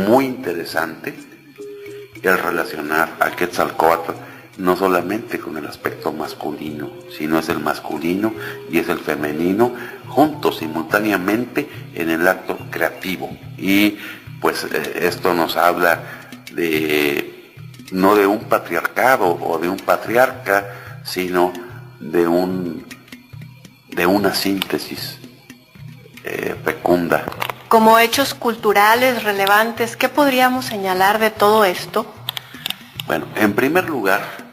muy interesante el relacionar a Quetzalcóatl no solamente con el aspecto masculino, sino es el masculino y es el femenino juntos simultáneamente en el acto creativo. Y pues esto nos habla de no de un patriarcado o de un patriarca, sino de una síntesis fecunda. Como hechos culturales relevantes, ¿qué podríamos señalar de todo esto? Bueno, en primer lugar,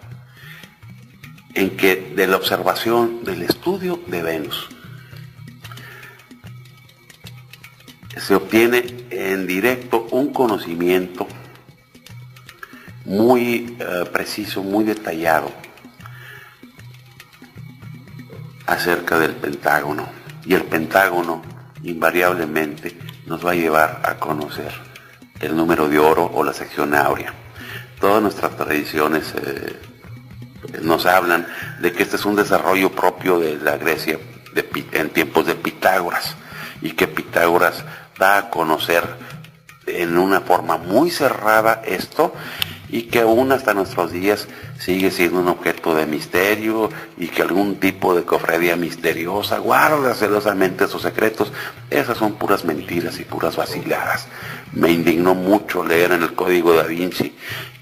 en que de la observación del estudio de Venus se obtiene en directo un conocimiento muy preciso, muy detallado acerca del Pentágono. Y el Pentágono invariablemente nos va a llevar a conocer el número de oro o la sección áurea. Todas nuestras tradiciones nos hablan de que este es un desarrollo propio de la Grecia en tiempos de Pitágoras, y que Pitágoras da a conocer en una forma muy cerrada esto, y que aún hasta nuestros días sigue siendo un objeto de misterio, y que algún tipo de cofradía misteriosa guarda celosamente sus secretos. Esas son puras mentiras y puras vaciladas. Me indignó mucho leer en el Código Da Vinci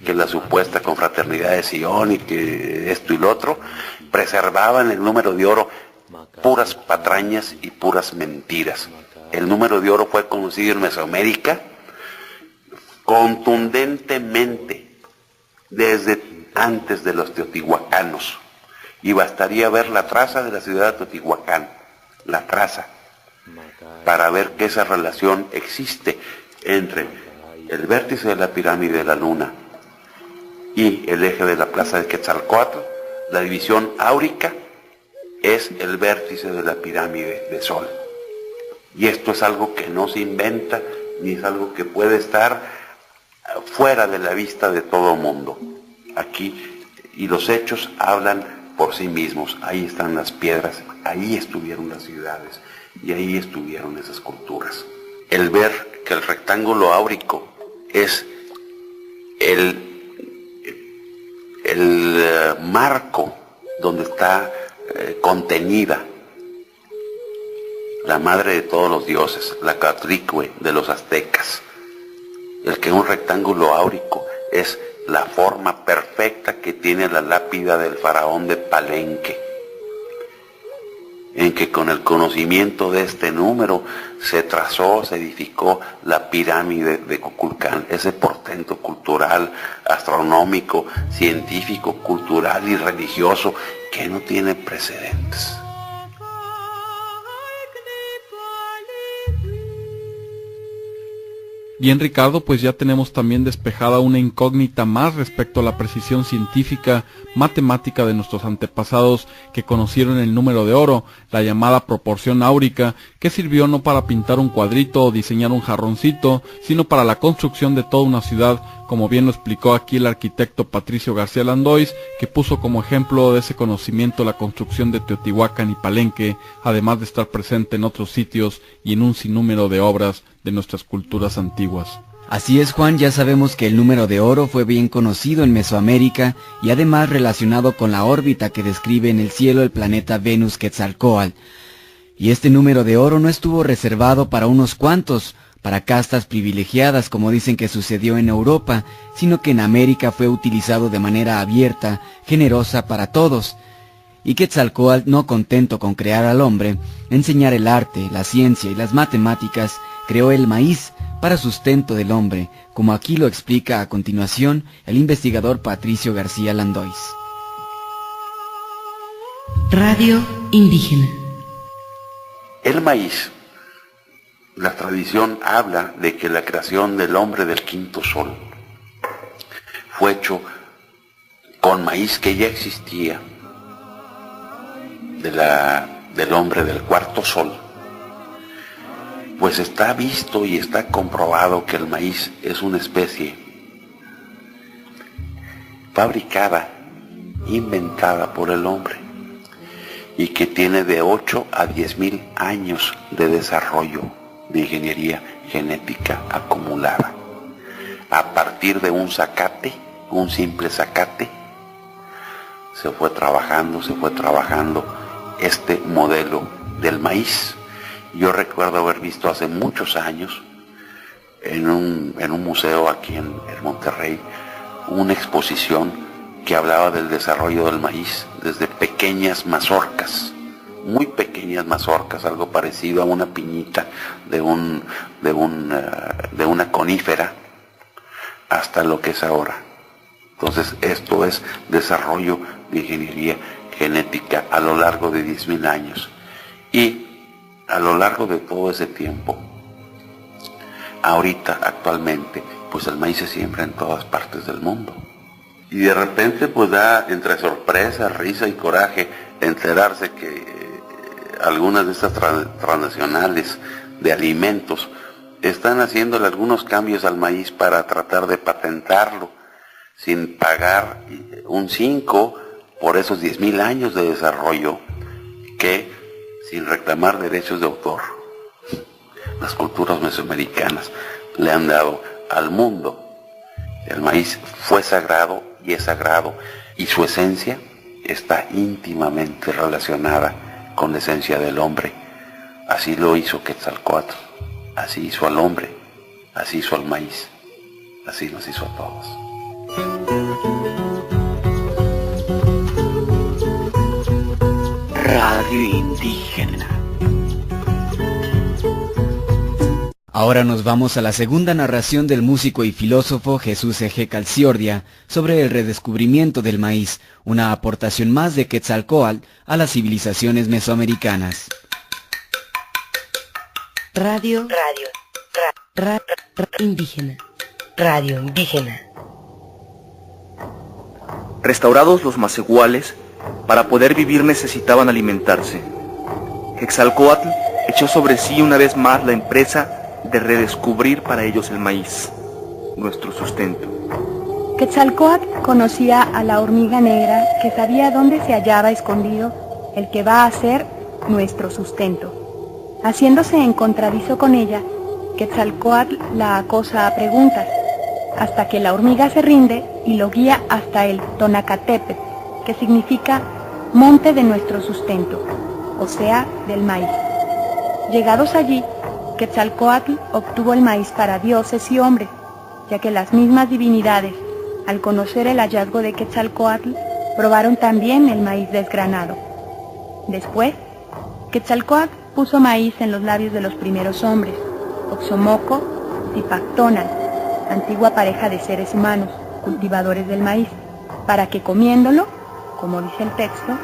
que la supuesta confraternidad de Sion y que esto y lo otro preservaban el número de oro. Puras patrañas y puras mentiras. El número de oro fue conocido en Mesoamérica contundentemente desde antes de los teotihuacanos, y bastaría ver la traza de la ciudad de Teotihuacán, la traza, para ver que esa relación existe entre el vértice de la pirámide de la luna y el eje de la plaza de Quetzalcóatl. La división áurica es el vértice de la pirámide de Sol, y esto es algo que no se inventa, ni es algo que puede estar fuera de la vista de todo mundo. Aquí, y los hechos hablan por sí mismos. Ahí están las piedras, ahí estuvieron las ciudades, y ahí estuvieron esas culturas. El ver que el rectángulo áurico es el marco donde está contenida la madre de todos los dioses, la Catlicue de los aztecas. El que un rectángulo áurico es la forma perfecta que tiene la lápida del faraón de Palenque, en que con el conocimiento de este número se trazó, se edificó la pirámide de Kukulcán, ese portento cultural, astronómico, científico, cultural y religioso que no tiene precedentes. Bien, Ricardo, pues ya tenemos también despejada una incógnita más respecto a la precisión científica, matemática de nuestros antepasados que conocieron el número de oro, la llamada proporción áurica, que sirvió no para pintar un cuadrito o diseñar un jarroncito, sino para la construcción de toda una ciudad, como bien lo explicó aquí el arquitecto Patricio García Landois, que puso como ejemplo de ese conocimiento la construcción de Teotihuacán y Palenque, además de estar presente en otros sitios y en un sinnúmero de obras de nuestras culturas antiguas. Así es, Juan, ya sabemos que el número de oro fue bien conocido en Mesoamérica y además relacionado con la órbita que describe en el cielo el planeta Venus Quetzalcóatl. Y este número de oro no estuvo reservado para unos cuantos, para castas privilegiadas como dicen que sucedió en Europa, sino que en América fue utilizado de manera abierta, generosa para todos. Y Quetzalcóatl, no contento con crear al hombre, enseñar el arte, la ciencia y las matemáticas, creó el maíz para sustento del hombre, como aquí lo explica a continuación el investigador Patricio García Landois. Radio Indígena. El maíz, la tradición habla de que la creación del hombre del quinto sol fue hecho con maíz que ya existía del hombre del cuarto sol. Pues está visto y está comprobado que el maíz es una especie fabricada, inventada por el hombre, y que tiene de 8 a 10,000 años de desarrollo de ingeniería genética acumulada. a partir de un zacate, un simple zacate, se fue trabajando este modelo del maíz. Yo recuerdo haber visto hace muchos años en un museo aquí en Monterrey una exposición que hablaba del desarrollo del maíz desde pequeñas mazorcas, muy pequeñas mazorcas, algo parecido a una piñita de una conífera, hasta lo que es ahora. Entonces esto es desarrollo de ingeniería genética a lo largo de 10.000 años. Y a lo largo de todo ese tiempo, ahorita, actualmente, pues el maíz se siembra en todas partes del mundo. Y de repente pues da entre sorpresa, risa y coraje enterarse que algunas de estas transnacionales de alimentos están haciéndole algunos cambios al maíz para tratar de patentarlo sin pagar un 5 por esos 10.000 años de desarrollo, que sin reclamar derechos de autor las culturas mesoamericanas le han dado al mundo. El maíz fue sagrado y es sagrado, y su esencia está íntimamente relacionada con la esencia del hombre. Así lo hizo Quetzalcóatl, así hizo al hombre, así hizo al maíz, así nos hizo a todos. Radio Indígena. Ahora nos vamos a la segunda narración del músico y filósofo Jesús Ejecatl Ciordia sobre el redescubrimiento del maíz, una aportación más de Quetzalcóatl a las civilizaciones mesoamericanas. Radio Indígena. Radio Indígena. Restaurados los macehuales, para poder vivir necesitaban alimentarse. Quetzalcóatl echó sobre sí una vez más la empresa de redescubrir para ellos el maíz, nuestro sustento. Quetzalcóatl conocía a la hormiga negra, que sabía dónde se hallaba escondido el que va a ser nuestro sustento. Haciéndose encontradizo con ella, Quetzalcóatl la acosa a preguntas, hasta que la hormiga se rinde y lo guía hasta el Tonacatepetl, que significa monte de nuestro sustento, o sea, del maíz. Llegados allí, Quetzalcóatl obtuvo el maíz para dioses y hombres, ya que las mismas divinidades, al conocer el hallazgo de Quetzalcóatl, probaron también el maíz desgranado. Después, Quetzalcóatl puso maíz en los labios de los primeros hombres, Oxomoco y Pactonan, antigua pareja de seres humanos, cultivadores del maíz, para que comiéndolo, como dice el texto,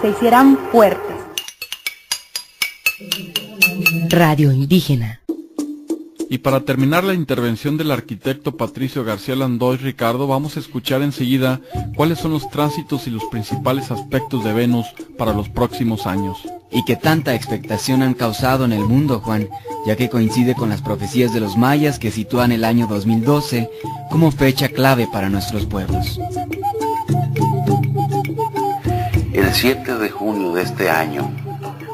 se hicieran fuertes. Radio Indígena. Y para terminar la intervención del arquitecto Patricio García Landoy, Ricardo, vamos a escuchar enseguida cuáles son los tránsitos y los principales aspectos de Venus para los próximos años. Y que tanta expectación han causado en el mundo, Juan, ya que coincide con las profecías de los mayas que sitúan el año 2012 como fecha clave para nuestros pueblos. El 7 de junio de este año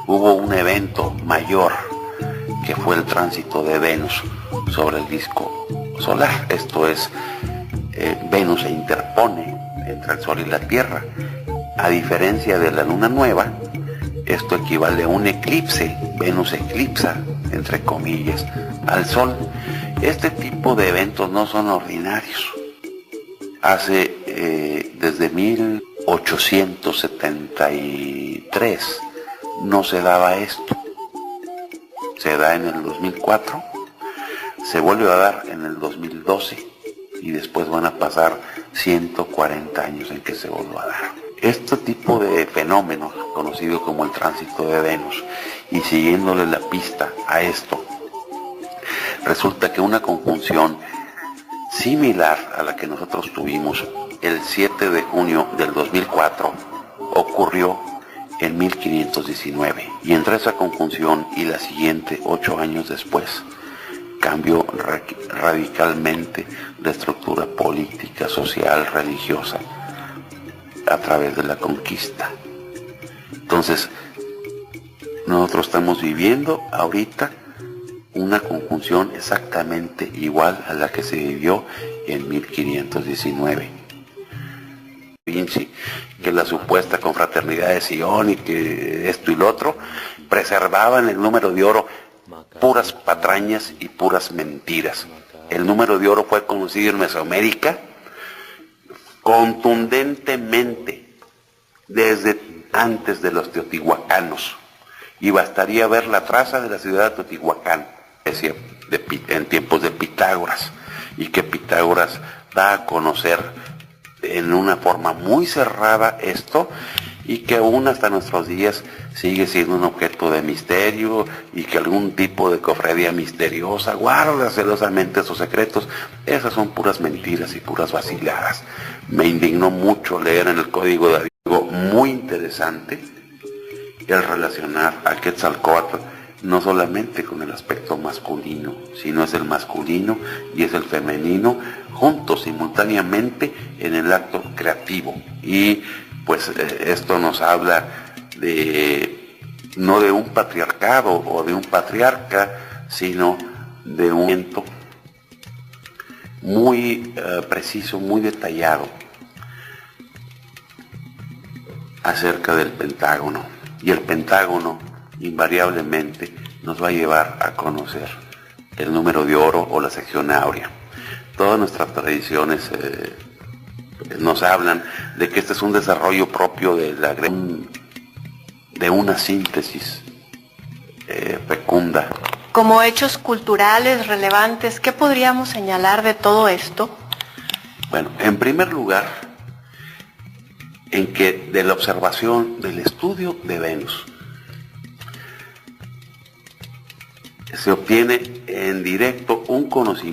hubo un evento mayor, que fue el tránsito de Venus sobre el disco solar. Esto es, Venus se interpone entre el Sol y la Tierra. A diferencia de la luna nueva, esto equivale a un eclipse. Venus eclipsa, entre comillas, al Sol. Este tipo de eventos no son ordinarios. Desde 1873 no se daba esto. Se da en el 2004, se vuelve a dar en el 2012 y después van a pasar 140 años en que se vuelva a dar. Este tipo de fenómeno, conocido como el tránsito de Venus, y siguiéndole la pista a esto, resulta que una conjunción similar a la que nosotros tuvimos el 7 de junio del 2004 ocurrió en 1519, y entre esa conjunción y la siguiente 8 años después cambió radicalmente la estructura política, social, religiosa a través de la conquista. Entonces nosotros estamos viviendo ahorita una conjunción exactamente igual a la que se vivió en 1519. Vinci, que la supuesta confraternidad de Sion y que esto y lo otro, preservaban el número de oro, puras patrañas y puras mentiras. El número de oro fue conocido en Mesoamérica contundentemente desde antes de los teotihuacanos, y bastaría ver la traza de la ciudad de Teotihuacán en tiempos de Pitágoras, y que Pitágoras da a conocer en una forma muy cerrada esto, y que aún hasta nuestros días sigue siendo un objeto de misterio, y que algún tipo de cofradía misteriosa guarda celosamente sus secretos. Esas son puras mentiras y puras vaciladas. Me indignó mucho leer en el Código de algo muy interesante, el relacionar a Quetzalcóatl no solamente con el aspecto masculino, sino es el masculino y es el femenino juntos simultáneamente en el acto creativo. Y pues esto nos habla de no de un patriarcado o de un patriarca, sino de un evento muy preciso, muy detallado acerca del Pentágono. Y el Pentágono invariablemente nos va a llevar a conocer el número de oro o la sección áurea. Todas nuestras tradiciones nos hablan de que este es un desarrollo propio de una síntesis fecunda. Como hechos culturales relevantes, ¿qué podríamos señalar de todo esto? Bueno, en primer lugar, en que de la observación, del estudio de Venus, se obtiene en directo un conocimiento